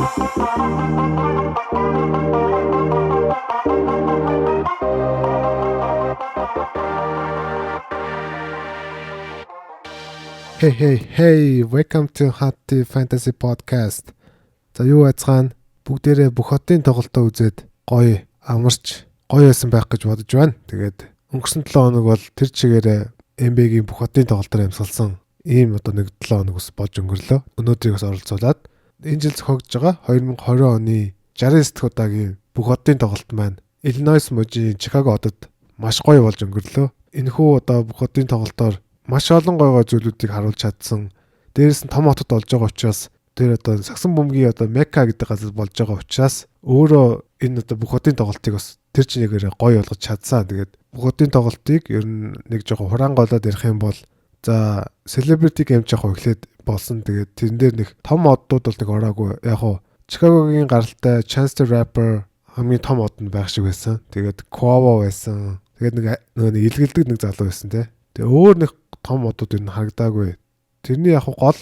Hey, welcome to Hot Tea Fantasy Podcast. За юу яцгаана бүгдээрээ бүх хотын тоглолтоо үзээд гоё амарч гоё байсан байх гэж бодож байна. Тэгээд өнгөрсөн 7 хоног бол тэр чигээрээ NBA-гийн бүх хотын тоглолтоор амьсгалсан ийм одоо нэг 7 хоног ус болж өнгөрлөө. Өнөөдрийг бас оролцуулаад энэ жил зохиогдож байгаа 2020 оны 69 дахь удаагийн бүх хотын тоглолт маань Illinois мужийн Chicago хотод маш гоё болж өнгөрлөө. Энэхүү одоо бүх хотын тоглолтоор маш олон гой зүйлүүдийг харуулж чадсан. Дээрээс нь том хотод болж байгаа учраас тэр одоо сагсан бөмбөгийн одоо Мекка гэдэг газар болж байгаа учраас өөрөө энэ одоо бүх хотын тоглолтыг бас тэр чинээгээр гоё болгож чадсан. Тэгээд бүх хотын тоглолтыг ер нь нэг жоохон хураанголоод ярих юм бол за celebrity game жоохон эхлээд болсон. Тэгээд тэрэн дээр нэг том оддууд бол нэг ороогүй. Яг хуу Chicago-гийн гаралтай Chance the Rapper хамгийн том од нь байх шиг байсан. Тэгээд Quavo байсан. Тэгээд нэг илгэлдэг нэг залуу байсан те. Тэгээ өөр нэг том одууд энэ харагдаагүй. Тэрний яг гол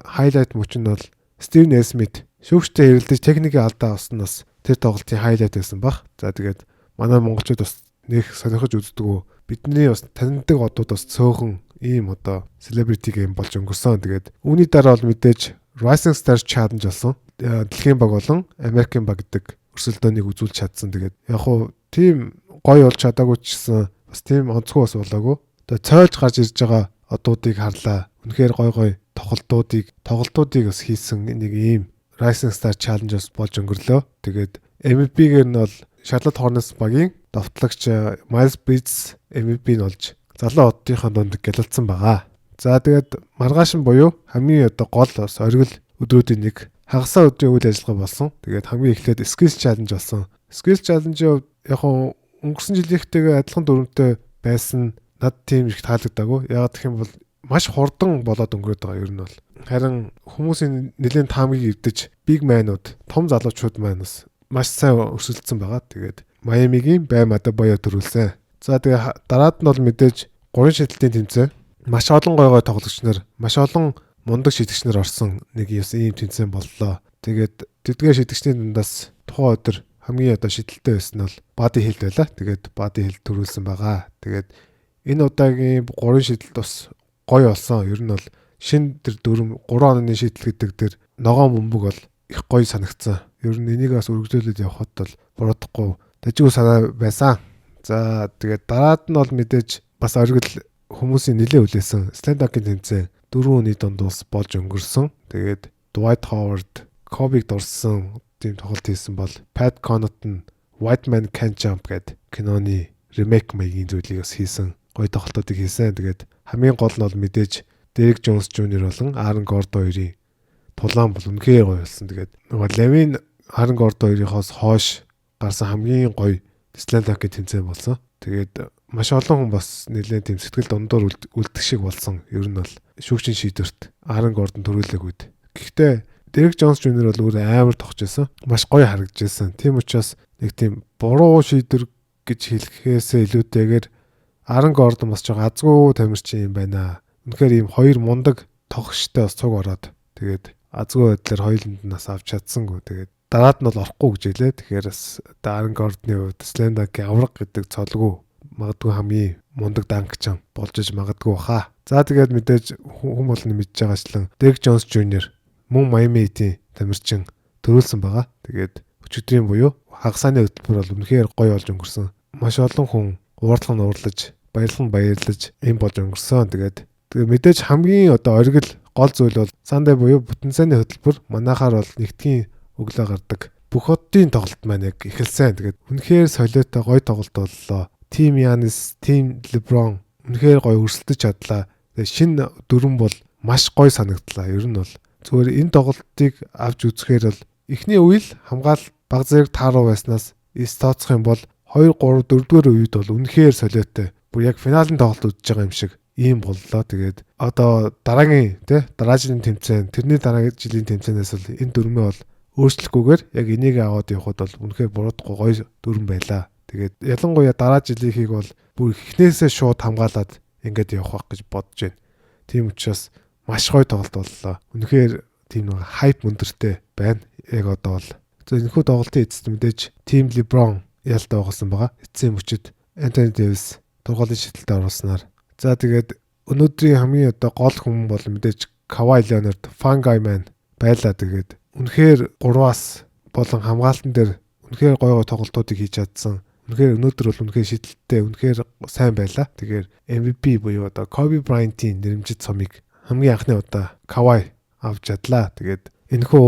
хайлайт мөч нь бол Стив Несмит шүүгчтэй хэрэлдэж техникийн алдаа авсан нас тэр тоглолтын хайлайт байсан баг. За тэгээд манай монголчууд бас нэг сонирхож үздэг. Бидний бас таньдаг одууд бас цөөхөн ийм одоо celebrity game болж өнгөрсөн. Тэгээд үүний дараа бол мэдээж Rising Stars Challenge болсон. Дэлхийн баг болон Америкийн баг гэдэг өрсөлдөөнийг үзүүлж чадсан. Тэгээд яг хуу тийм гоё болж чадаагүй ч гэсэн бас тийм онцгой бас болоогүй. Тэгээ цойлж гарч ирж байгаа одуудыг харлаа. Үнэхээр гой тоглолтуудыг бас хийсэн нэг ийм Rising Star Challenge болж өнгөрлөө. Тэгээд MVP-гээр нь бол Charlotte Hornets багийн довтлогч Miles Bridges MVP нь болж залуу оддынхаа дунд гялалцсан байгаа. За тэгээд маргааш нь буюу хамгийн одоо гол бас оргил өдрүүдийн нэг хагасаа өдрийн үйл ажиллагаа болсон. Тэгээд хамгийн эхлээд Skills Challenge болсон. Skills Challenge яг өнгөрсөн жилийнхтэйгээ адилхан дүрмтэй байсан. Над тийм их таалагдаагүй. Яагаад гэх юм бол маш хурдан болоод өнгөрөөд байгаа ер нь бол. Харин хүмүүсийн нэлээд таамгийг эвдэж big man-ууд, том залуучууд маань бас маш сайн өрсөлдсөн байгаа. Тэгээд Miami-гийн Bam Adebayo төрүүлсэн. За тэгээ дараад нь бол мэдээж 3 шидэлтийн тэмцээн. Маш олон гой тоглогч нар, маш олон мундаг шидэгч нар орсон нэг ийм тэмцээн боллоо. Тэгээд тэдгээр шидэгчний дундаас тухайн өдөр хамгийн одоо шидэлтэй байсан нь бол Buddy Hield байлаа. Тэгээд Buddy Hield төрүүлсэн байгаа. Тэгээд энэ удаагийн 3 шидэлт бас гоё болсон. Ер нь бол шин тэр 3 оны шидэл гэдэг тэр ногоон бөмбөг бол их гоё санагдсан. Ер нь энийг бас үргэлжлүүлээд явхад бол буруудахгүй тажиг санаа байсан. За тэгээд дараад нь бол мэдээж бас оргил хүмүүсийн нэлээ хүлээсэн stand-up-ийн тэмцээн 4 өний донд бас болж өнгөрсөн. Тэгээд Dwight Howard, Kobe-г дурсан тийм тоглолт хийсэн бол Pat Connaughton White Man Can't Jump гэдэг киноны ремейк маягийн зүйлийг бас хийсэн. Гоё тоглолтуудыг хийсэн. Тэгээд хамгийн гол нь бол мэдээж Derrick Jones Jr. болон Aaron Gordon хоёрын тулаан бол үнэхээр гоё болсон. Тэгээд нөгөө Levin Aaron Gordon хоёрынхоос хойш гарсан хамгийн гоё stand-up-ийн тэмцээн болсон. Тэгээд маш олон хүн бас нэлээд тийм сэтгэл дундуур үлдэх шиг болсон. Ер нь бол шүүгчийн шийдвэрт Aaron Gordon төрүүлээгүйд. Гэхдээ Derrick Jones Jr. бол өөр амар тогч байсан. Маш гоё харагдажсэн. Тийм учраас нэг тийм буруу шийдвэр гэж хэлэхээсээ илүүтэйгээр Aaron Gordon бас жоо азгүй тамирчин юм байна. Үнэхээр ийм хоёр мундаг тогштой бас цуг ороод тэгээд азгүй байдлаар хоёуланд нь бас авч чадсангүй. Тэгээд дараад нь бол орохгүй гэж хэлээ. Тэгэхээр бас Aaron Gordon-ы хувьд Slam-гийн авраг гэдэг цолгүй магадгүй хамгийн мундаг данкчан болж иж магадгүй баха. За тэгээд мэдээж хүн болгоны мэдж байгаачлан Derrick Jones Jr. мөн Miami Heat-ийн тамирчин төрүүлсэн байгаа. Тэгээд өчигдрийн буюу хагасааны хөтөлбөр бол үнэхээр гоё болж өнгөрсөн. Маш олон хүн уурлаж баярлаж ийм болж өнгөрсөн. Тэгээд мэдээж хамгийн одоо оргил гол зүйл бол Sunday буюу бүтэн сайны хөтөлбөр манайхаар бол нэгдгийн өглөө гардаг. Бүх хотын тоглолт маань яг эхэлсэн. Тэгээд үнэхээр солиотой гоё тоглолт боллоо. Team Giannis, Team LeBron үнэхээр гоё өрсөлдөж чадлаа. Тэгээд шинэ дүрэн бол маш гоё санагдлаа. Ер нь бол зүгээр энэ тоглолтыг авч үзэхээр бол эхний үйл хамгаалалт баг зэрэг тааруу байснаас тооцох юм бол 2 3 4-р үед бол үнэхээр солиотой. Бүр яг финалийн тоглолт үзэж байгаа юм шиг ийм боллоо. Тэгээд одоо дараагийн дараа жилийн тэмцээн, тэрний дараагийн жилийн тэмцээнээс бол энэ дүрмээ бол өөрчлөхгүйгээр яг энийг аваад явхад бол үнэхээр буруудахгүй гоё дүрм байлаа. Тэгээд ялангуяа дараа жилийнхийг бол бүр эхнээсээ шууд хамгаалаад ингээд явах гэж бодож байна. Тийм учраас маш гоё тоглолт боллоо. Үнэхээр тийм нэг хайп өндөртэй байна. Яг одоо бол энэхүү тоглолтын эцэст мэдээж Team LeBron ялтаа байгуулсан байгаа. Эцсийн мөчөд Anthony Davis тургуулын шидэлтэд оруулснаар. За тэгээд өнөөдрийн хамгийн одоо гол хүн бол мэдээж Kawhi Leonard, Fungi Man байлаа. Тэгээд үнэхээр 3-аас болон хамгаалтан дээр үнэхээр гой тоглолтуудыг хийж чадсан. Үнэхээр өнөөдөр бол үнэхээр шидэлттэй, үнэхээр сайн байлаа. Тэгэхээр MVP буюу одоо Kobe Bryant-ийн нэрмжит цомыг хамгийн анхны удаа Kawhi авч чадлаа. Тэгээд энэхүү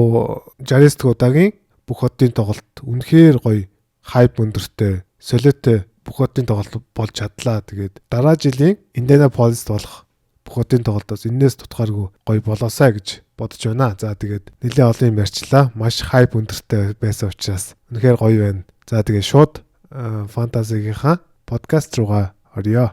60 дахь удаагийн бүх хотын тоглолт үнэхээр гоё, хайп өндөртэй, солиотой бүх хотын тоглолт болж чадлаа. Тэгээд дараа жилийн Indianapolis болох бүх хотын тоглолтоос энээс тутгааргүй гоё болоосаа гэж бодож байна. За тэгээд нэлээд олон юм ярьчлаа. Маш хайп өндөртэй байсан учраас үнэхээр гоё байна. За тэгээд шууд фэнтезигийнхаа подкаст руугаа орё.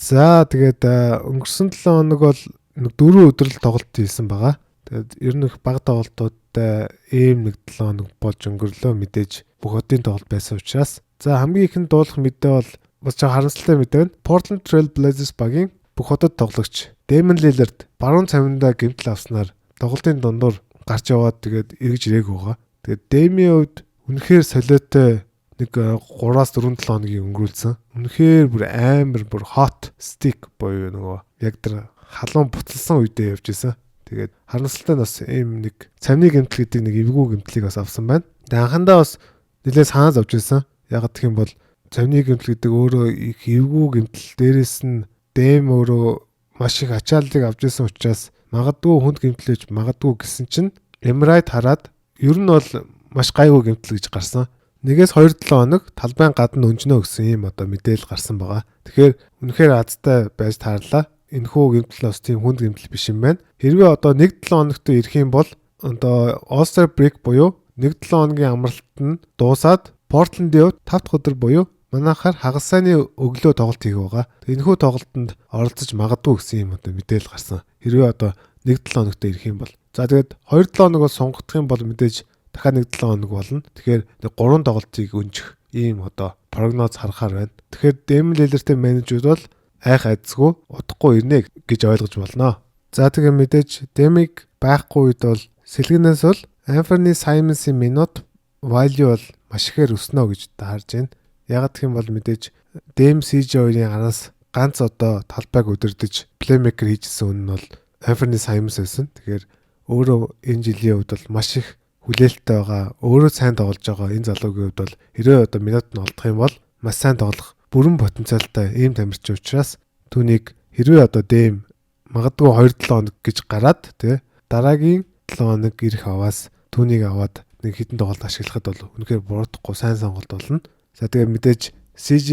За тэгээд өнгөрсөн 7 хоног бол 4 өдөр л тоглолт хийсэн байгаа. Тэгээд ер нь их бага тоглолтуудтай ийм 7 хоног болж өнгөрлөө. Мэдээж бүх хотын тоглолт байсан учраас. За хамгийн ихэнд дуулах мэдээ бол бас ч харамсалтай мэдээ байна. Portland Trail Blazers багийн бүх хотод тоглогч Damian Lillard баруун цаминдаа гэмтэл авснаар тоглолтын дундуур гарч яваад тэгээд эргэж ирээг байгаа. Тэгээд Damian хувьд үнэхээр солиотой нэг 3-аас 4-7 хоногийн өнгөрүүлсэн. Үнэхээр бүр амар бүр hot stick боёо нөгөө яг тэр халуун буцалсан үедээ явж исэн. Тэгээд харамсалтай нь бас ийм нэг цамны гэмтэл гэдэг нэг эвгүй гэмтлийг бас авсан байна. Тэгээд анхандаа бас нэлээд санаа зовж исэн. Яг гэх юм бол цамны гэмтэл гэдэг өөрөө их эвгүй гэмтэл, дээрэс нь Дэм өөрөө маш их ачааллыг авч исэн учраас магадгүй хүнд гэмтлэж магадгүй гэсэн чинь MRI-д хараад ер нь бол маш гайгүй гэмтэл гэж гарсан. 1-2-7 хоног талбайн гадна өнжнөө гэсэн ийм одоо мэдээлэл гарсан байгаа. Тэгэхээр үнэхээр азтай байж таарлаа. Энэхүү гэмтэл бас тийм хүнд гэмтэл биш юм байна. Хэрвээ одоо 1-7 хоногт ирэх юм бол одоо All-Star break буюу 1-7 хоногийн амралт нь дуусаад Portland-ийн 5 дахь өдөр буюу манайхаар хагас сайны өглөө тоглолт хийх байгаа. Энэхүү тоглолтод оролцож магадгүй гэсэн юм одоо мэдээлэл гарсан. Хэрвээ одоо 1-7 хоногт ирэх юм бол. За тэгээд 2-7 хоног бол сонгогдох юм бол мэдээж дахиад 1-7 хоног болно. Тэгэхээр 3 тоглолтыг өнжих ийм одоо прогноз харахаар байна. Тэгэхээр Damian Lillard-тэй менежүүд бол айх айдсгүй удахгүй ирнэ гэж ойлгож болно. За тэгээ мэдээж Damian байхгүй үед бол сэлгэнээс бол Anthony Simons-ийн минут value бол маш ихээр өснө гэж харж байна. Яг гэх юм бол мэдээж Dame CJ2-ийн араас ганц одоо талбайг өдөрдөж playmaker хийжсэн хүн нь бол Anthony Simons байсан. Тэгэхээр өөрөө энэ жилийн хувьд бол маш их хүлээлттэй байгаа. Өөрөө сайн тоглож байгаа энэ залуугийн хувьд бол хэрвээ одоо минут нь олдох юм бол маш сайн тоглох бүрэн потенциалтай ийм тамирчин учраас түүнийг хэрвээ одоо Dame магадгүй 2-7 хоног гэж гараад тий дараагийн 7 хоног ирэх аваас түүнийг аваад нэг хитэн тоглолт ашиглахад бол үнэхээр буруудахгүй сайн сонголт болно. За тэгээ мэдээж CJ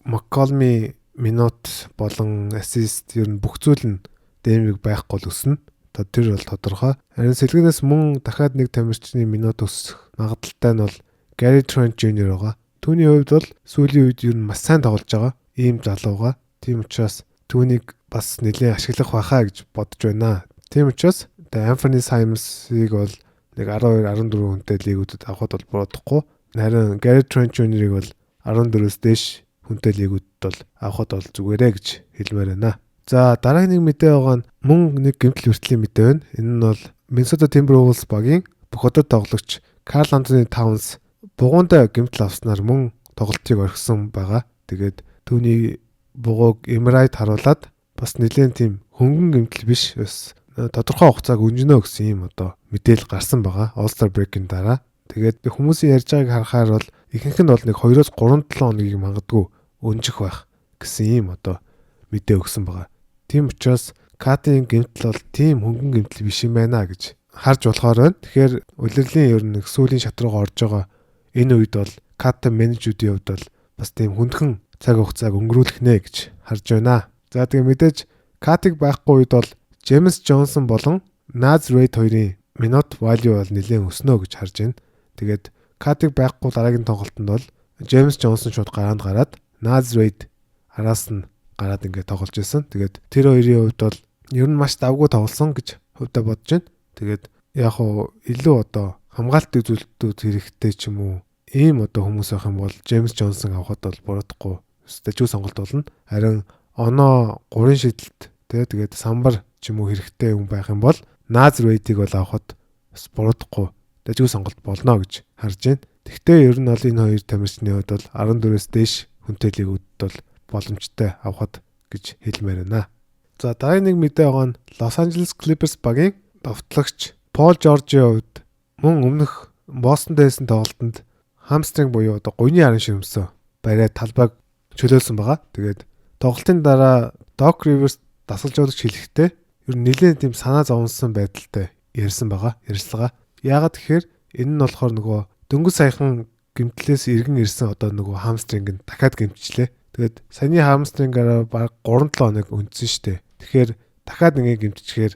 McCollum-ийн минут болон ассист ер нь бүх зүйл нь Dame-ийг байхгүй л өснө. Тэр бол тодорхой. Харин сэлгэнээс мөн дахиад нэг тамирчны минут өсөх магадлалтай нь бол Gary Trent Jr. байгаа. Түүний хувьд бол сүүлийн үед ер нь маш сайн тоглож байгаа. Ийм залууга. Тийм учраас түүнийг бас нэлээд ашиглах байхаа гэж бодож байна. Тийм учраас Anthony Simons-ыг бол нэг 12-14 хүнтэй лигүүдэд авахд бол буруудахгүй. Харин Gary Trent Jr.-ыг бол 14-өөс дээш хүнтэй лигүүдэд бол авахд бол зүгээрээ гэж хэлмээр байна. За дараагийн нэг мэдээ байгаа нь мөн нэг гэмтэл хүртлийн мэдээ байна. Энэ нь бол Minnesota Timberwolves багийн бүх хотод тоглогч Karl Anthony Towns бугуунтай гэмтэл авснаар мөн тоглолтыг орхисон байгаа. Тэгээд түүний бугууг MRI-д харуулад бас нэлээд тийм хөнгөн гэмтэл биш бас тодорхой хугацааг өнжинө гэсэн юм одоо мэдээлэл гарсан байгаа. All-Star break-ийн дараа. Тэгээд хүмүүсийн ярьж байгааг харахаар бол ихэнх нь бол нэг 2-3 7 хоногийг магадгүй өнжих байх гэсэн юм одоо мэдээ өгсөн байгаа. Тийм учраас Катын гэмтэл бол тийм хөнгөн гэмтэл биш юм байна гэж харж болохоор байна. Тэгэхээр улирлын ер нь сүүлийн шат руугаа орж байгаа энэ үед бол Катын менежүүдийн хувьд бол бас тийм хүндхэн цаг хугацааг өнгөрүүлэх нэ гэж харж байна. За тэгээ мэдээж Катыг байхгүй үед бол James Johnson болон Naz Reid хоёрын минут value бол нэлээд өснө гэж харж байна. Тэгээд Катыг байхгүй дараагийн тоглолтод бол James Johnson шууд гараанд гараад Naz Reid араас нь гараад ингээд тоглож исэн. Тэгээд тэр хоёрын хувьд бол ер нь маш давгүй тоглосон гэж хувьдаа бодож байна. Тэгээд яг хуу илүү одоо хамгаалт үзүүлэлтүүд хэрэгтэй ч юм уу ийм одоо хүмүүс авах юм бол Джеймс Джонсон авахд бол буруудахгүй стажуу сонголт болно. Харин оноо 3 шидэлт тэгээд самбар ч юм уу хэрэгтэй хүн байх юм бол Назар Вейдийг бол авахд бас буруудахгүй стажуу сонголт болно гэж харж байна. Гэхдээ ер нь бол энэ хоёр тамирчны хувьд бол 14-өөс дээш хүнтэй лигүүд бол боломжтой авахд гэж хэлмээр байна. За дараагийн нэг мэдээ байгаа нь Los Angeles Clippers багийн довтлогч Пол Жоржийн хувьд мөн өмнөх Бостон дээсэн тоглолтод хамстринг буюу одоо гуйны харан ширмсэн бариад талбайг чөлөөлсөн байгаа. Тэгээд тоглолтын дараа Doc Rivers дасгалжуулагч хэлэхдээ ер нь нэлээд тийм санаа зовсон байдалтай ярьсан байгаа. Ярилцлага. Яагаад тэгэхээр энэ нь болохоор нөгөө дөнгөж саяхан гэмтлээс иргэн ирсэн одоо нөгөө хамстринг нь дахиад гэмтчлээ. Тэгээд саяны хамстрингаараа баг 3-7 хоног үндсэн штэ. Тэгэхээр дахиад ингэ гэмтчихээр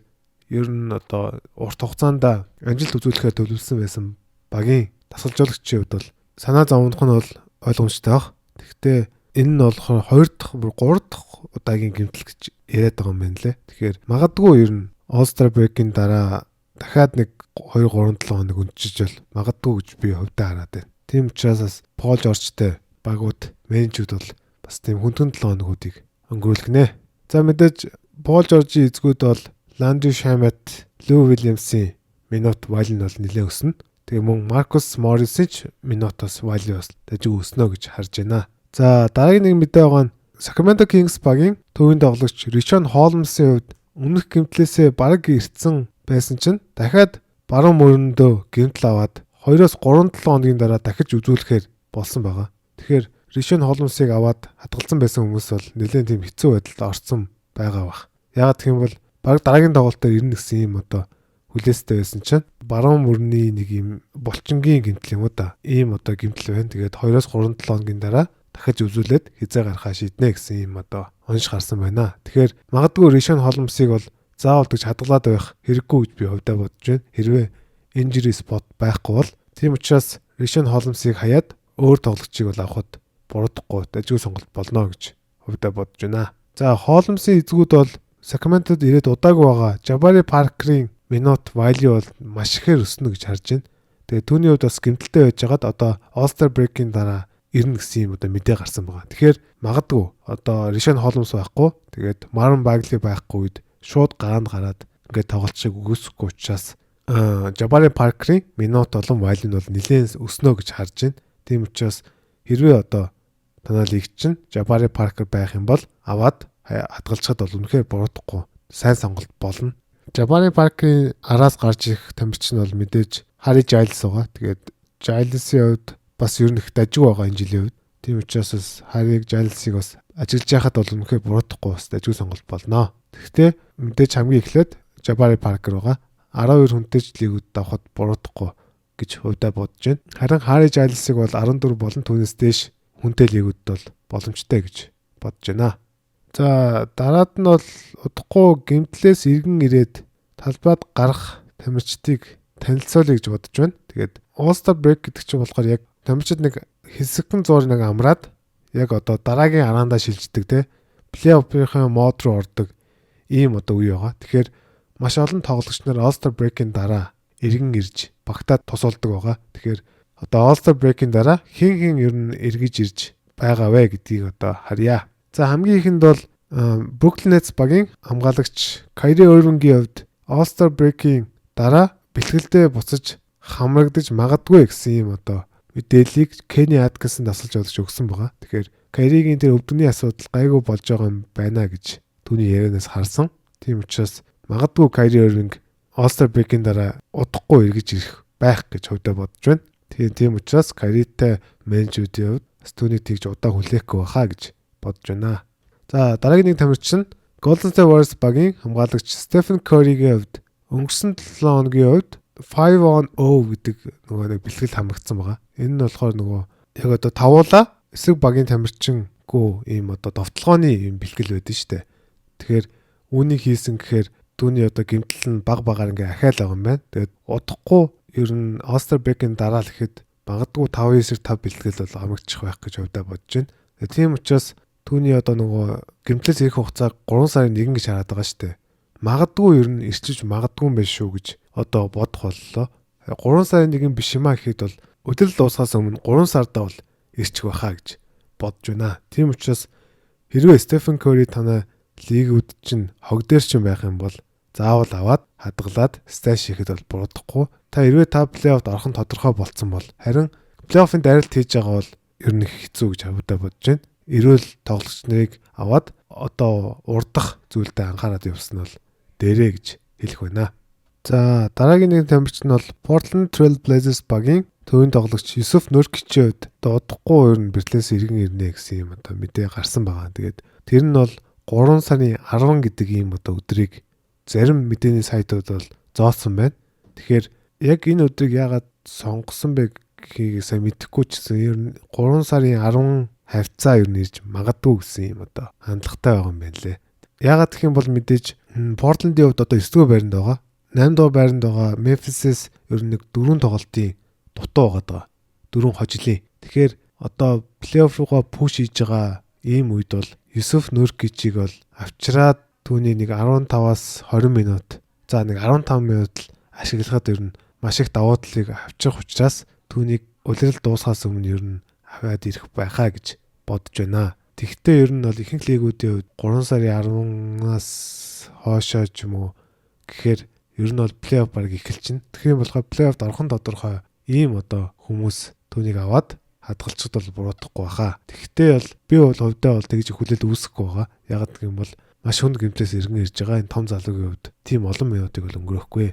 ер нь одоо урт хугацаанд амжилт үзүүлэхээр төлөвлөсөн байсан багийн дасгалжуулагчийн хувьд бол санаа зовнох нь бол ойлгомжтой баг. Гэхдээ энэ нь болохоор 2 дахь, 3 дахь удаагийн гэмтэл гэж яриад байгаа юм байна лээ. Тэгэхээр магадгүй ер нь All-Star break-ийн дараа дахиад нэг 2-3-7 хоног үндчиж бол магадгүй гэж би хувьдаа хараад байна. Тийм учраас Пол Жоржтэй багууд менежүүд бол бас тийм хүндхэн 7 хоногуудыг өнгөрүүлгэнэ. За мэдээж Пол Жоржийн эзгүүд бол Landry Shamet, Lou Williams-ийн минут валь нь бол нэлээд өснө. Тэгээ мөн Marcus Morris-ийн ч минутаас валь бас дажиг өснө гэж харж байна. За дараагийн нэг мэдээ байгаа нь Sacramento Kings багийн төвийн тоглогч Richaun Holmes-ийн хувьд өмнөх гэмтлээсээ бараг ирсэн байсан чинь дахиад баруун мөрөндөө гэмтэл аваад 2-3-7 хоногийн дараа дахиж үзүүлэхээр болсон байгаа. Тэгэхээр Richaun Holmes-ыг аваад хатгалсан байсан хүмүүс бол нэлээд тийм хэцүү байдалд орсон байгаа бах. Яагаад гэх юм бол баг дараагийн тоглолтоор ирнэ гэсэн юм одоо хүлээстэй байсан чинь баруун мөрний нэг юм булчингийн гэмтэл юм уу да. Ийм одоо гэмтэл байна. Тэгээд 2-3-7 хоногийн дараа дахиж үзүүлээд хизээ гарахаа шийднэ гэсэн юм одоо онш гарсан байна. Тэгэхээр магадгүй Richaun Holmes-ыг бол заавал гэж хадгалаад байх хэрэггүй гэж би хувьдаа бодож байна. Хэрвээ injury spot байхгүй бол тийм учраас Richaun Holmes-ыг хаяад өөр тоглогчийг бол авахд буруудахгүй дажгүй сонголт болно гэж хувьдаа бодож байна. За Holmes-ийн эзгүүд бол Sacramento-д ирээд удаагүй байгаа. Jabari Parker-ийн минут value бол маш ихээр өснө гэж харж байна. Тэгээ түүний хувьд бас гэмтэлтэй байж байгаад одоо All-Star break-ийн дараа ирнэ гэсэн юм одоо мэдээ гарсан байгаа. Тэгэхээр магадгүй одоо Richaun Holmes байхгүй. Тэгээд Marvin Bagley байхгүй үед шууд гараанд гараад ингээд тоглолцохыг үгүйсэхгүй учраас Jabari Parker-ийн минут олон value нь бол нэлээд өснө гэж харж байна. Тийм учраас хэрвээ одоо танаа лиг чинь Jabari Parker байх юм бол аваад хадгалцахад бол үнэхээр буруудахгүй сайн сонголт болно. Jabari Parker-ийн араас гарч ирэх тамирчин бол мэдээж Harry Giles байгаа. Тэгээд Giles-ийн хувьд бас ер нь их дажгүй байгаа энэ жилийн хувьд. Тийм учраас бас Harry Giles-ийг бас ажиглаж яхад бол үнэхээр буруудахгүй бас дажгүй сонголт болно. Тэгэхдээ мэдээж хамгийн эхлээд Jabari Parker байгаа. 12 хүнтэй лигүүд давхад буруудахгүй гэж хувьдаа бодож байна. Харин Harry Giles-ийг бол 14 болон түүнээс дээш хүнтэй лигүүд бол боломжтой гэж бодож байна. За дараад нь бол удахгүй гэмтлээс иргэн ирээд талбайд гарах тамирчдыг танилцуулъя гэж бодож байна. Тэгээд All-Star break гэдэг чинь болохоор яг тамирчид нэг хэсэгхэн зуур нэг амраад яг одоо дараагийн араандаа шилждэг те плей-оффын мод руу ордог ийм одоо үе байгаа. Тэгэхээр маш олон тоглогч нар All-Star break-ийн дараа иргэн ирж багтаад тусалдаг байгаа. Тэгэхээр одоо All-Star break-ийн дараа хин ер нь эргэж ирж байгаа вэ гэдгийг одоо харъя. За хамгийн ихэнд бол Brooklyn Nets багийн хамгаалагч Kyrie Irving-ийн хувьд All-Star break-ийн дараа бэлтгэлдээ буцаж хамрагдаж магадгүй гэсэн юм одоо мэдээллийг Kenny Atkinson дасгалж өгсөн байгаа. Тэгэхээр Kyrie-гийн тэр өвдөгний асуудал гайгүй болж байгаа юм байна гэж түүний ярианаас харсан. Тийм учраас магадгүй Kyrie Irving All-Star break-ийн дараа удахгүй эргэж ирэх байх гэж хувьдаа бодож байна. Тийм учраас Kyrie-тэй менежүүдийн хувьд түүнийг тэгж удаан хүлээхгүй байхаа гэж бодож байна. За дараагийн нэг тамирчин Golden State Warriors багийн хамгаалагч Stephen Curry-гийн хувьд өнгөрсөн 7 хоногийн хувьд 5-on-0 гэдэг нөгөө нэг бэлтгэл хамрагдсан байгаа. Энэ нь болохоор нөгөө яг одоо тавуулаа эсрэг багийн тамирчингүй ийм одоо довтлогооны ийм бэлтгэл байдаг шүү дээ. Тэгэхээр үүнийг хийсэн гэхээр түүний одоо гэмтэл нь багаар ингээ ахаал байгаа юм байна. Тэгээд удахгүй ер нь All-Star break-ийн дараа л ихэд магадгүй 5-9-5 бэлтгэл бол хамрагдчих байх гэж хувьдаа бодож байна. Тийм учраас түүний одоо нөгөө гэмтлээс ирэх хугацааг 3 сарын 1 гэж хараад байгаа шүү дээ. Магадгүй ер нь ирчиж магадгүй юм байна шүү гэж одоо бодох боллоо. 3 сарын 1 биш юмаа гэхэд бол Өдөрл дуусахаас өмнө 3 сардаа бол ирчих байхаа гэж бодож байна. Тийм учраас хэрвээ Стефен Curry танай лигүүд чинь хог дээр чинь байх юм бол заавал аваад хадгалаад сташ хийхэд бол буруудахгүй. Та хэрвээ та плей-оффд орох нь тодорхой болцсон бол харин плей-оффын дарилт хийж байгаа бол ер нь хэцүү гэж хавдаа бодож байна. Эрүүл тоглогч нарыг аваад одоо урдах зүйлдээ анхаарал явуулсан бол дээрээ гэж хэлэх байна. За дараагийн нэг тамирч нь бол Portland Trail Blazers багийн төвийн тоглогч Юсуф Нуркичийн хувьд дуудахгүй ер нь бирлээс иргэн ирнэ гэсэн юм одоо мэдээ гарсан байгаа. Тэгээд тэр нь бол 3 сарын 10 гэдэг ийм одоо өдрийг зарим мэдээний сайтууд бол зооцсон байна. Тэгэхээр яг энэ өдрийг яагаад сонгосон бэ гэхийг сайн мэдэхгүй ч гэсэн ер нь 3 сарын 10 хавцаа ер нь ирж магадгүй гэсэн юм одоо хандлагатай байгаа юм байна лээ. Яагаад гэх юм бол мэдээж Portland-ийн хувьд одоо 9 дугаар байранд байгаа. 8 дугаар байранд байгаа Memphis-с ер нь нэг 4 тоглолтын дутуу байгаа. 4 хожлын. Тэгэхээр одоо плей-офф руугаа пуш хийж байгаа ийм үед бол Юсуф Нуркичийг бол авчираад түүний нэг 15-аас 20 минут за нэг 15 минут л ашиглахад ер нь маш их давуу талыг авчих учраас түүнийг улирал дуусахаас өмнө ер нь аваад ирэх байхаа гэж бодож байна. Тэгвэл ер нь бол ихэнх лигүүдийн хувьд 3 сарын 10-аас хоошоо ч юм уу гэхээр ер нь бол плей-офф баг эхэлчихнэ. Тэгэхээр юм болохоо плей-оффд орох нь тодорхой ийм одоо хүмүүс түүнийг аваад хадгалчихд бол буруудахгүй баха. Тэгвэл би бол хувьдаа бол тэгж хүлээлт үүсэхгүй байгаа. Яг гэх юм бол маш хүнд гэмтээс иргэн ирж байгаа энэ том залуугийн хувьд тийм олон минутыг бол өнгөрөөхгүй.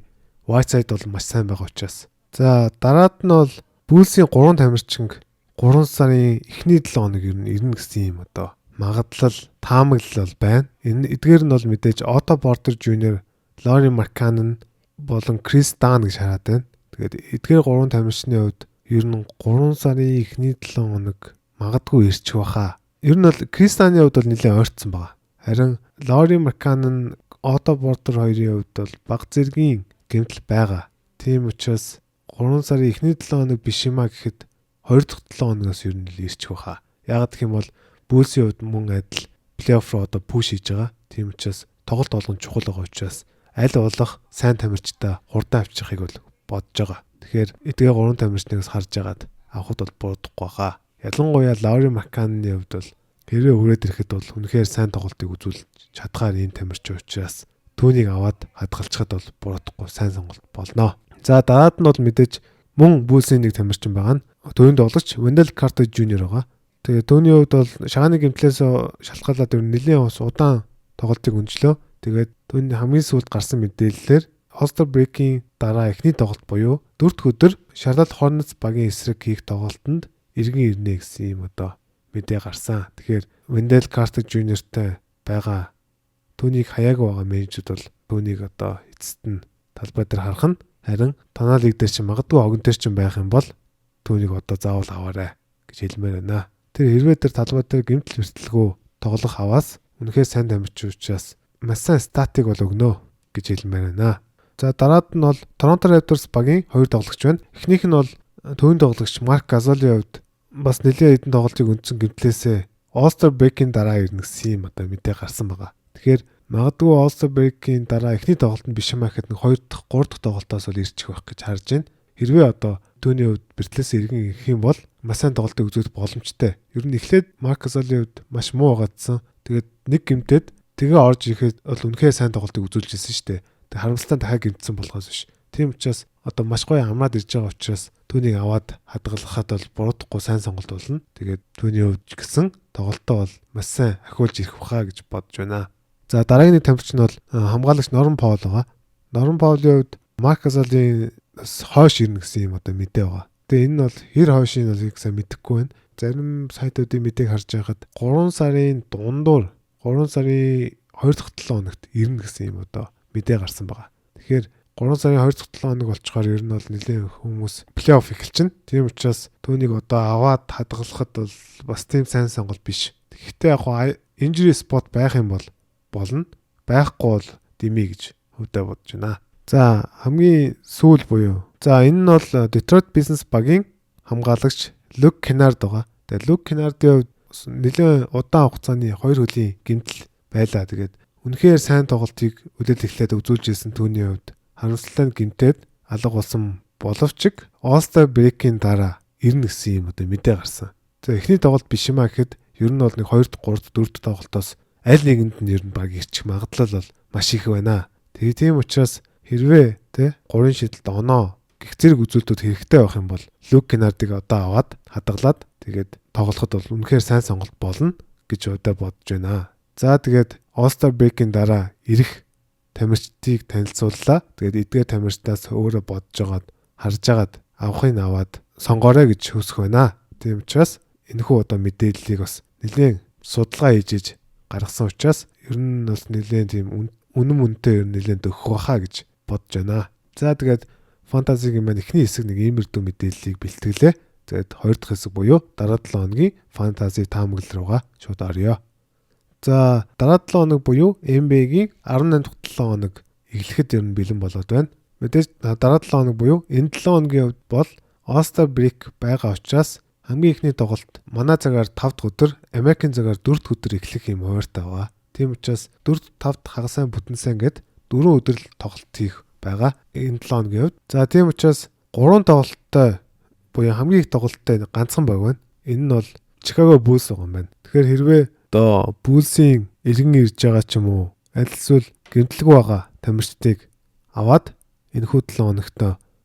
Whiteside бол маш сайн байгаа учраас. За дараад нь бол Bulls-ийн 3 тамирчин 3 сарын эхний 7 хоног ер нь ирнэ гэсэн юм одоо магадлал таамаглал бол байна. Эдгээр нь бол мэдээж Otto Porter Jr, Lauri Markkanen болон Chris Dunn гэж хараад байна. Тэгээд эдгээр 3 тамирчны хувьд ер нь 3 сарын эхний 7 хоног магадгүй ирчих байхаа. Ер нь бол Chris Dunn-ийн хувьд бол нэлээд ойртсон байгаа. Харин Lauri Markkanen, Otto Porter хоёрын хувьд бол бага зэргийн гэмтэл байгаа. Тийм учраас 3 сарын эхний 7 хоног биш юмаа гэхэд 2 дахь 7 хоногоос ер нь ирчих байхаа. Ягаад гэх юм бол Bulls-ийн хувьд мөн адил плей-офф руу одоо пуш хийж байгаа. Тийм учраас тоглолт болгон чухал байгаа учраас аль болох сайн тамирчтай хурдан авчихыг бол бодож байгаа. Тэгэхээр эдгээр 3 тамирчнаас харж агаад авахд бол буруудахгүй байхаа. Ялангуяа Lauri Markkanen-ийн хувьд бол хэрвээ хүрээд ирэхэд бол үнэхээр сайн тоглолтыг үзүүлж чадхаар энэ тамирч учраас түүнийг аваад хадгалчихад бол буруудахгүй сайн сонголт болно. За дараад нь бол мэдээж мөн Bulls-ийн нэг тамирчин байгаа нь төвийн тоглогч Wendell Carter Jr байгаа. Тэгээ түүний хувьд бол шагааны гэмтлээс шалтгаалаад нэлээд удаан тоглолтыг өнжлөө. Тэгээд түүний хамгийн сүүлд гарсан мэдээллээр All-Star Break-ийн дараа эхний тоглолт буюу 4 дахь өдөр Charlotte Hornets багийн эсрэг хийх тоглолтод иргэн ирнэ гэсэн юм одоо мэдээ гарсан. Тэгэхээр Wendell Carter Jr-тэй байгаа түүнийг хаяагүй байгаа менежүүд бол түүнийг одоо эцэст нь талбай дээр харах нь харин танаа лиг дээр чинь магадгүй огн дээр чинь байх юм бол түүнийг одоо заавал аваарай гэж хэлмээр байна. Тэр хэрвээ тэр талбай дээр гэмтэл бэртэлгүй тоглох аваас үнэхээр сайн тамирч учраас маш сайн статик бол өгнө гэж хэлмээр байна. За дараад нь бол Toronto Raptors багийн 2 тоглогч байна. Эхнийх нь бол төвийн тоглогч Marc Gasol-ийн хувьд бас нэлээд хэдэн тоглолтыг үндсэн гэмтлээсээ All-Star Break-ийн дараа ирнэ гэсэн юм одоо мэдээ гарсан байгаа. Тэгэхээр магадгүй All-Star Break-ийн дараа эхний тоглолтод биш юм ахэд 2 дахь 3 дахь тоглолтоос бол ирчих байх гэж харж байна. Хэрвээ одоо түүний хувьд бэртлээс иргэн ирэх юм бол маш сайн тоглолтыг үзүүлэх боломжтой. Ер нь эхлээд Marc Gasol-ийн хувьд маш муу байгаадсан. Тэгээд нэг гэмтээд тэгээ орж ирэхэд бол үнэхээр сайн тоглолтыг үзүүлж ирсэн шүү дээ. Тэг харамсалтай дахиад гэмтсэн болохоос биш. Тийм учраас одоо маш гоё амраад ирж байгаа учраас түүнийг аваад хадгалахад бол буруудахгүй сайн сонголт болно. Тэгээд түүний хувьд гэсэн тоглолтоо бол маш сайн ахиулж ирэх баха гэж бодож байна. За дараагийн нэг тамирч нь бол хамгаалагч Norman Powell байгаа. Norman Powell-ийн хувьд Marc Gasol-ийн хойш ирнэ гэсэн юм одоо мэдээ байгаа. Тэгээ энэ нь бол хэр хойшийн бол сайн мэдэхгүй байна. Зарим сайтуудын мэдээг харж байхад 3 сарын дундуур 3 сарын 2 дахь 7 хоногт ирнэ гэсэн юм одоо мэдээ гарсан байгаа. Тэгэхээр 3 сарын 2 дахь 7 хоног болчоор ер нь бол нэлээд хүмүүс плей-офф эхэлчихнэ. Тийм учраас түүнийг одоо аваад хадгалахад бол бас тийм сайн сонголт биш. Гэхдээ яг гоо injury spot байх юм бол болно. Байхгүй бол димий гэж хувьдаа бодож байна. За хамгийн сүүл буюу. За энэ нь бол Detroit Pistons багийн хамгаалагч Luke Kennard байгаа. Тэгээ Luke Kennard-ийн нэлээд удаан хугацааны 2 хөлийн гэмтэл байлаа. Тэгээд үнэхээр сайн тоглолтыг үлээл эхлээд үзүүлж ирсэн түүний хувьд харамсалтай гэмтээд алга болсон боловч All-Star Break-ийн дараа ирнэ гэсэн юм одоо мэдээ гарсан. За эхний тоглолт биш юмаа гэхэд ер нь бол нэг 2-р, 3-р, 4-р тоглолтоос аль нэгэнд нь ер нь баг ирчих магадлал бол маш их байна. Тийм учраас хэрвээ тэ 3-ын шидэлд оноо гих зэрэг үзүүлэлтүүд хэрэгтэй байх юм бол Люк Кеннардыг одоо аваад хадгалаад тэгээд тоглоход бол үнэхээр сайн сонголт болно гэж одоо бодож байна. За тэгээд All-Star Break-ийн дараа ирэх тамирчдыг танилцууллаа. Тэгээд эдгээр тамирчдаас өөрөө бодож байгаад харж агаад авахыг аваад сонгоорой гэж хүсэх байна. Тийм учраас энэхүү одоо мэдээллийг бас нэлээд судалгаа хийж гаргасан учраас ер нь бас нэлээд тийм үнэн мөнтэй ер нь нэлээд өгөх байхаа гэж бодож байна. За тэгээд фэнтезигийн маань эхний хэсэг нэг иймэрдүү мэдээллийг бэлтгэлээ. Тэгээд хоёр дахь хэсэг буюу дараа 7 хоногийн фэнтези таамаглал руугаа шууд орё. За дараа 7 хоног буюу NBA-гийн 18 дахь 7 хоног эхлэхэд ер нь бэлэн болоод байна. Мэдээж дараа 7 хоног буюу энэ 7 хоногийн хувьд бол All-Star Break байгаа учраас хамгийн ихний тоглолт манай цагаар 5 дахь өдөр, Америкийн цагаар 4 дахь өдөр эхлэх юм хуваартай байгаа. Тийм учраас 4, 5 дахь хагасаа бүтэнсэн гээд 4 өдөр л тоглолт хийх байгаа энэ 7 хоногийн хувьд. За тийм учраас 3 тоглолттой буюу хамгийн их тоглолттой ганцхан баг байна. Энэ нь бол Chicago Bulls байгаа юм байна. Тэгэхээр хэрвээ одоо Bulls-ийн иргэн ирж байгаа ч юм уу аль эсвэл гэмтлэг байгаа тамирчдыг аваад энэ хүү 7 хоногт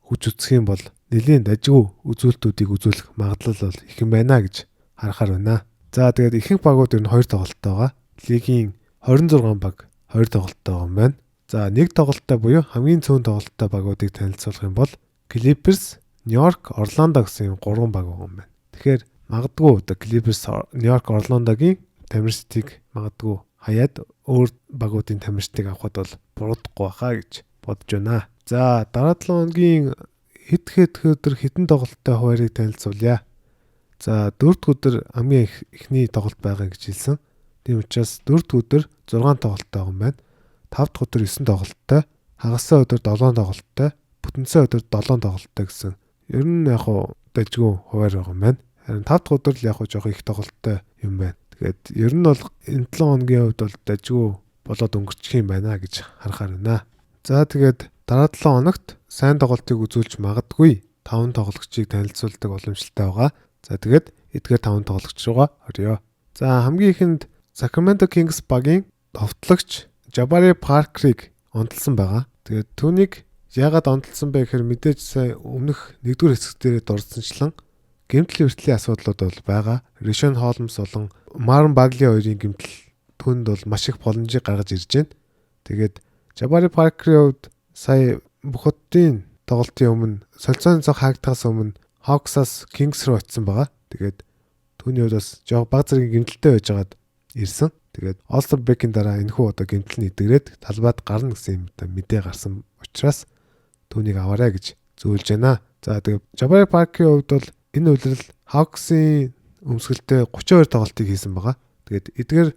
хүч үзэх юм бол нэлийн дажгүй үзүүлэлтүүдийг үзүүлэх магадлал бол их юм байна гэж харахаар байна. За тэгээд ихэнх багууд ер нь 2 тоглолттой байгаа. Лигийн 26 баг 2 тоглолттой байгаа юм байна. За нэг тоглолттой буюу хамгийн цөөн тоглолттой багуудыг танилцуулах юм бол Clippers, New York, Orlando гэсэн 3 баг байгаа юм байна. Тэгэхээр магадгүй одоо Clippers, New York, Orlando-гийн тамирчдыг магадгүй хаяад өөр багуудын тамирчдыг авахд бол буруудахгүй байхаа гэж бодож байна. За дараа 7 хоногийн хэд өдөр хитэн тоглолттой хуваарийг танилцуулъя. За 4 дахь өдөр хамгийн ихний тоглолт байгаа гэж хэлсэн. Тийм учраас 4 дахь өдөр 6 тоглолттой байгаа юм байна. 5 дахь өдөр 9 тоглолттой, хагасаа өдөр 7 тоглолттой, бүтэнсээ өдөр 7 тоглолттой гэсэн. Ер нь яг хуу дажгүй хуваар байгаа юм байна. Харин 5 дахь өдөр л яг хуу жоох их тоглолттой юм байна. Тэгээд ер нь бол энэ 7 хоногийн хувьд бол дажгүй болоод өнгөрчих юм байна гэж харахаар байна. За тэгээд дараа 7 хоногт сайн тоглолтыг үзүүлж магадгүй 5 тоглогчийг танилцуулдаг боломжтой байгаа. За тэгээд эдгээр 5 тоглогч руугаа орё. За хамгийн ихэнд Sacramento Kings багийн товтлогч Jabari Parker-ыг онцлсан байгаа. Тэгээд түүнийг яагаад онцлсан бэ гэхээр мэдээж сая өмнөх 1-р хэсэг дээр дурдсанчлан гэмтэл хүртлийн асуудлууд бол байгаа. Rishon Holmes болон Marvin Bagley хоёрын гэмтэл түүнд бол маш их боломжийг гаргаж ирж байна. Тэгээд Jabari Parker-ийн хувьд сая бүхотын тоглолтын өмнө солилцооны цаг хаагдахаас өмнө Hawks-аас Kings руу очсон байгаа. Тэгээд түүний хувьд бас жоох баг зэргийн гэмтэлтэй байжгаад ирсэн. Тэгээд All-Star Break-ийн дараа энэхүү одоо гэмтэл нийтгрээд талбайд гарна гэсэн юм мэдээ гарсан учраас түүнийг аваарай гэж зөвлөж байна. За тэгээд Jabari Parker-ийн хувьд бол энэ үйлрэл Hawks-ийн өмсгөлтэй 32 тоглолтыг хийсэн байгаа. Тэгээд эдгээр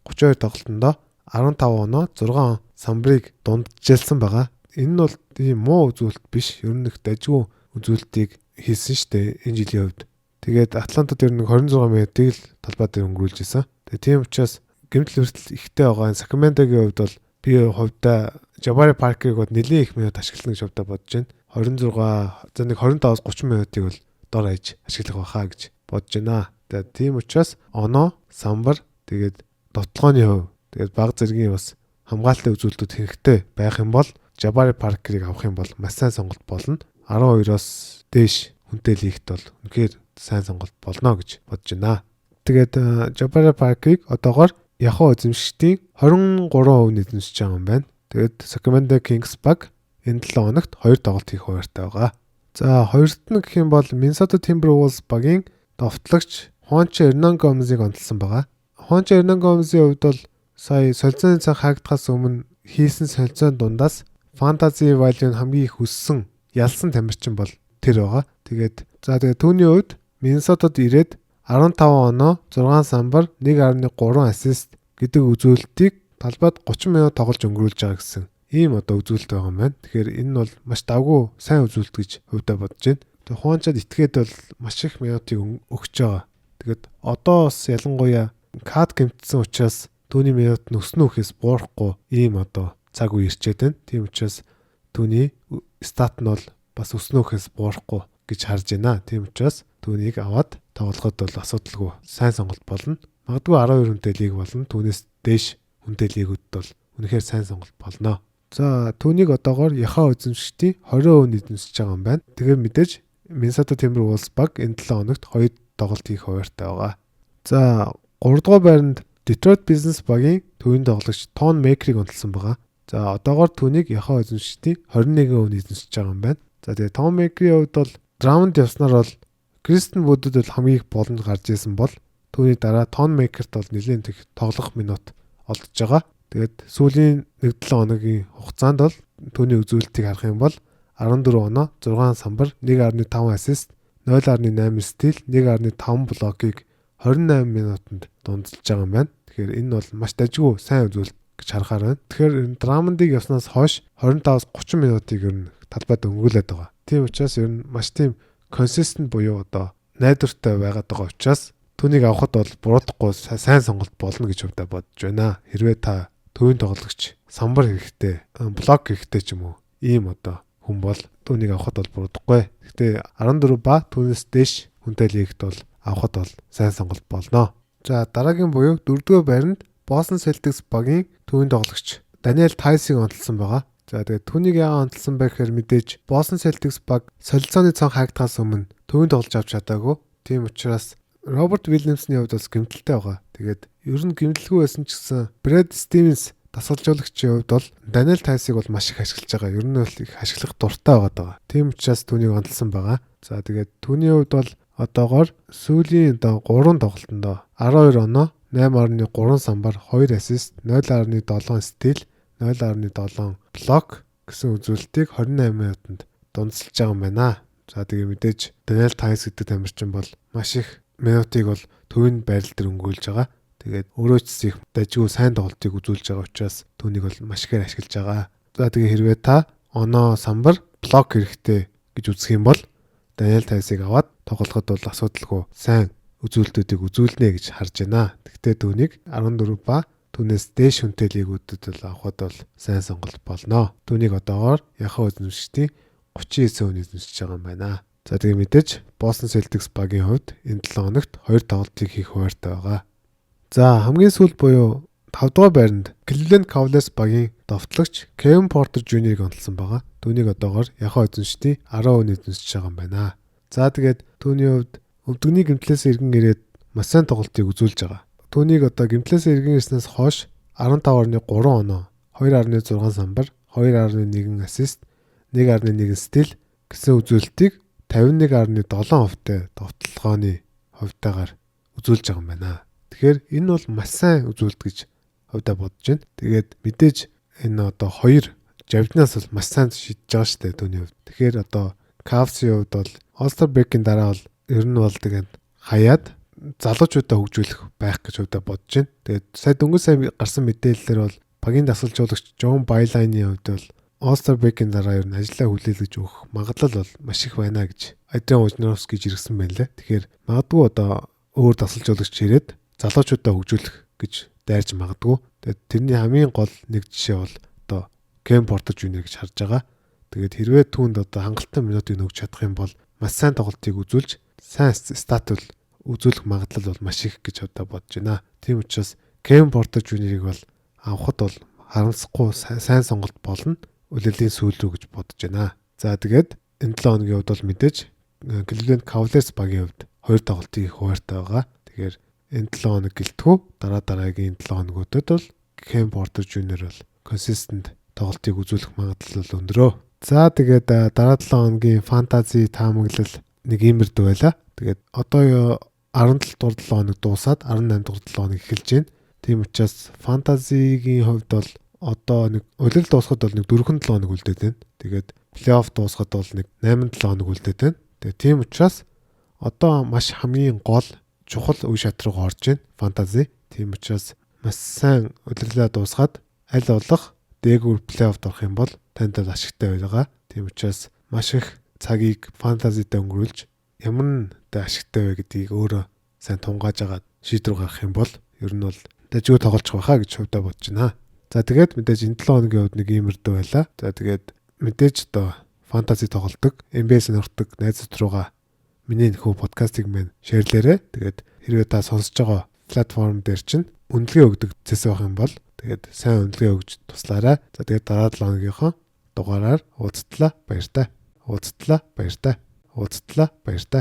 32 тоглолтондоо 15 оноо 6 самбарыг дундчилсан байгаа. Энэ нь бол тийм муу үзүүлэлт биш. Ер нь их дажгүй үзүүлэлтийг хийсэн шүү дээ энэ жилийн хувьд. Тэгээд Атлантад ер нь 26 минутыг л талбай дээр өнгөрүүлж исэн. Тэгээд тийм учраас гэмтэл хүртэл ихтэй байгаа Sacramento-гийн хувьд бол би хувьдаа Jabari Parker-ыг бол нэлээд их минут ашиглана гэж хувьдаа бодож байна. 26 за нэг 25-аас 30 минутыг бол дор хаяж ашиглах байхаа гэж бодож байна. Тэгээд тийм учраас оноо, самбар, тэгээд дотлооны хувь, тэгээд баг зэргийн бас хамгаалалтын үзүүлэлтүүд хэрэгтэй байх юм бол Jabari Parker-ыг авах юм бол маш сайн сонголт болно. 12-оос дээш хүнтэй лигт бол үнэхээр сайн сонголт болно гэж бодож байна. Тэгээд Jabari Parker-ыг одоогоор Yahoo эзэмшигчдийн 23% эзэмшиж байгаа юм байна. Тэгээд Sacramento Kings баг энэ 7 хоногт 2 тоглолт хийх хуваартай байгаа. За хоёрт нь гэх юм бол Minnesota Timberwolves багийн товтлогч Juancho Hernangomez-ыг онцлсан байгаа. Juancho Hernangomez-ийн хувьд бол сая солилцооны цаг хаагдахаас өмнө хийсэн солилцооны дундаас Fantasy Value-н хамгийн их өссөн ялсан тамирчин бол тэр байгаа. Тэгээд түүний хувьд Minnesota-д ирээд 15 оноо, 6 самбар, 1.3 ассист гэдэг үзүүлэлтийг талбайд 30 минут тоглож өнгөрүүлж байгаа гэсэн ийм одоо үзүүлэлт байгаа юм байна. Тэгэхээр энэ нь бол маш давгүй сайн үзүүлэлт гэж хувьдаа бодож байна. Тэгээд Хуанчад итгээд бол маш их минутыг өгч байгаа. Тэгээд одоо бас ялангуяа кат гэмтсэн учраас түүний минут нь өснө үхээс буурахгүй ийм одоо цаг үе ирчээд байна. Тийм учраас түүний стат нь бол бас өснө үхээс буурахгүй гэж харж байна. Тийм учраас түүнийг аваад тоглоход бол асуудалгүй сайн сонголт болно. Магадгүй 12 хүнтэй лиг болно. Түүнээс дээш хүнтэй лигүүд бол үнэхээр сайн сонголт болно. За түүнийг одоогоор Яхаа эзэмшигчдийн 20% эзэмшиж байгаа юм байна. Тэгэхээр мэдээж Minnesota Timberwolves баг энэ 7 хоногт 2 тоглолт хийх хуваартай байгаа. За 3 дугаар байранд Detroit Pistons багийн төвийн тоглогч Thon Maker-ыг онцлсан байгаа. За одоогоор түүнийг Яхаа эзэмшигчдийн 21% эзэмшиж байгаа юм байна. За тэгээ Thon Maker-ийн хувьд бол раунд явснаар бол Christian Wood-д бол хамгийн их боломж гарч ирсэн бол түүний дараа Thon Maker-т бол нэлээд их тоглох минут олдож байгаа. Тэгээд сүүлийн 1-7 хоногийн хугацаанд бол түүний үзүүлэлтийг харах юм бол 14 оноо, 6 самбар, 1.5 ассист, 0.8 стил, 1.5 блокийг 28 минутанд дундалж байгаа юм байна. Тэгэхээр энэ бол маш дажгүй сайн үзүүлэлт гэж харахаар байна. Тэгэхээр Drummond-ыг явснаас хойш 25-30 минутыг ер нь талбайд өнгөрүүлээд байгаа. Тийм учраас ер нь маш тийм consistent буюу одоо найдвартай байгаад байгаа учраас түүнийг авахд бол буруудахгүй сайн сонголт болно гэж хувьдаа бодож байна. Хэрвээ та төвийн тоглогч самбар хэрэгтэй, блок хэрэгтэй ч юм уу ийм одоо хүн бол түүнийг авахд бол буруудахгүй. Гэхдээ 14 ба түүнээс дээш хүнтэй лигт бол авахд бол сайн сонголт болно. За дараагийн буюу 4-р байранд Boston Celtics багийн төвийн тоглогч Daniel Theis-ыг онцлсан байгаа. За тэгээд түүнийг яагаад онцлсан бэ гэхээр мэдээж Boston Celtics баг солилцооны цонх хаагдахаас өмнө төвийн тоглож авч чадаагүй. Тийм учраас Роберт Вильямсны хувьд бас гэмтэлтэй байгаа. Тэгээд ер нь гэмтэлгүй байсан ч гэсэн Brad Stevens дасгалжуулагчийн хувьд бол Daniel Theis-ыг бол маш их ашиглаж байгаа. Ер нь бол их ашиглах дуртай байгаа. Тийм учраас түүнийг онцлсан байгаа. За тэгээд түүний хувьд бол одоогоор сүүлийн 3 тоглолтонд 12 оноо, 8.3 самбар, 2 ассист, 0.7 стил, 0.7 блок гэсэн үзүүлэлтийг 28 минутанд дундсалж байгаа юм байна. За тэгээ мэдээж Daniel Theis гэдэг тамирчин бол маш их минутыг бол төвийн байрал дээр өнгөрүүлж байгаа. Тэгээд өөрөө ч их дажгүй сайн тоглолтыг үзүүлж байгаа учраас түүнийг бол маш ихээр ашиглаж байгаа. За тэгээ хэрвээ та оноо, самбар, блок хэрэгтэй гэж үзэх юм бол Daniel Theis-ыг аваад тоглоход бол асуудалгүй сайн үзүүлэлтүүдийг үзүүлнэ гэж харж байна. Гэхдээ түүнийг 14 ба түүнээс дээш хүнтэй лигүүдэд бол авахд бол сайн сонголт болно. Түүнийг одоогоор Яхаа эзэмшигчдийн 39% эзэмшиж байгаа юм байна. За тэгээ мэдээж Boston Celtics багийн хувьд энэ 7 хоногт 2 тоглолтыг хийх хуваартай байгаа. За хамгийн сүүлд буюу 5 дугаар байранд Cleveland Cavaliers багийн довтлогч Kevin Porter Jr-ыг онцлсан байгаа. Түүнийг одоогоор Яхаа эзэмшигчдийн 10% эзэмшиж байгаа юм байна. За тэгээд түүний хувьд өвдөгний гэмтлээс иргэн ирээд маш сайн тоглолтыг үзүүлж байгаа. Түүнийг одоо гэмтлээс иргэн ирснээс хойш 15.3 оноо, 2.6 самбар, 2.1 ассист, 1.1 стил гэсэн үзүүлэлтийг 51.7%-тай довтлогооны хувьтайгаар үзүүлж байгаа юм байна. Тэгэхээр энэ бол маш сайн үзүүлэлт гэж хувьдаа бодож байна. Тэгээд мэдээж энэ одоо 2 жавднаас бол маш сайн шийдэж байгаа шүү дээ түүний хувьд. Тэгэхээр одоо Cavs-ийн хувьд бол All-Star break-ийн дараа бол ер нь бол тэгээд хаяад залуучуудаа хөгжүүлэх байх гэж хувьдаа бодож байна. Тэгээд сая дөнгөж сая гарсан мэдээлэлээр бол багийн дасгалжуулагч John Byline-ийн хувьд бол All-Star break-ийн дараа ер нь ажлаа хүлээлгэж өгөх магадлал бол маш их байна гэж Adrian Wojnarowski жиргсэн байна лээ. Тэгэхээр магадгүй одоо өөр дасгалжуулагч ирээд залуучуудаа хөгжүүлэх гэж дайрч магадгүй. Тэгээд тэрний хамгийн гол нэг жишээ бол одоо Kevin Porter Jr гэж харж байгаа. Тэгээд хэрвээ түүнд одоо хангалттай минутыг нөгж чадах юм бол маш сайн тоглолтыг үзүүлж сайн стат бол үзүүлэх магадлал бол маш их гэж одоо бодож байна. Тийм учраас Kevin Porter Jr-ыг бол авахд бол харамсахгүй сайн сонголт болно. Үлрэлийн сүүл рүү гэж бодож байна. За тэгээд энэ 7 хоногийн хувьд бол мэдээж Cleveland Cavaliers багийн хувьд 2 тоглолтыг хийх хуваартай байгаа. Тэгэхээр энэ 7 хоног гэлтгүү дараагийн 7 хоногудад бол Kevin Porter Jr бол consistent тоглолтыг үзүүлэх магадлал бол өндөрөө. За тэгээд дараа 7 хоногийн фэнтези таамаглал нэг иймэрдүү байла. Тэгээд одоо 17 дугаар 7 хоног дуусаад 18 дугаар 7 хоног эхэлж байна. Тийм учраас фэнтезигийн хувьд бол одоо нэг улирал дуусахад бол нэг 4-7 хоног үлдээд байна. Тэгээд плей-офф дуусахад бол нэг 8-7 хоног үлдээд байна. Тэгээд тийм учраас одоо маш хамгийн гол чухал үе шат руу орж байна фэнтези. Тийм учраас маш сайн улирлаа дуусгаад аль болох дээгүүр плей-офф орох юм бол танд ашигтай байгаа. Тийм учраас маш их цагийг фэнтезидээ өнгөрүүлж ямар нэг ашигтай вэ гэдгийг өөрөө сайн тунгааж агаад шийдвэр гаргах юм бол ер нь бол дэжгүй тоглож байхаа гэж хувьдаа бодож байна. За тэгээд мэдээж энэ 7 хоногийн хувьд нэг иймэрдүү байла. За тэгээд мэдээж одоо фэнтези тоглодог, NBA сонирхдаг найзууд руугаа миний нөхөө подкастыг минь шеэрлээрэй. Тэгээд хэрвээ та сонсож байгаа платформ дээр чинь үнэлгээ өгдөг зэс байх юм бол тэгээд сайн үнэлгээ өгж туслаарай. За тэгээд дараа 7 хоногийнхоо дугаараар уулзтлаа баяртай.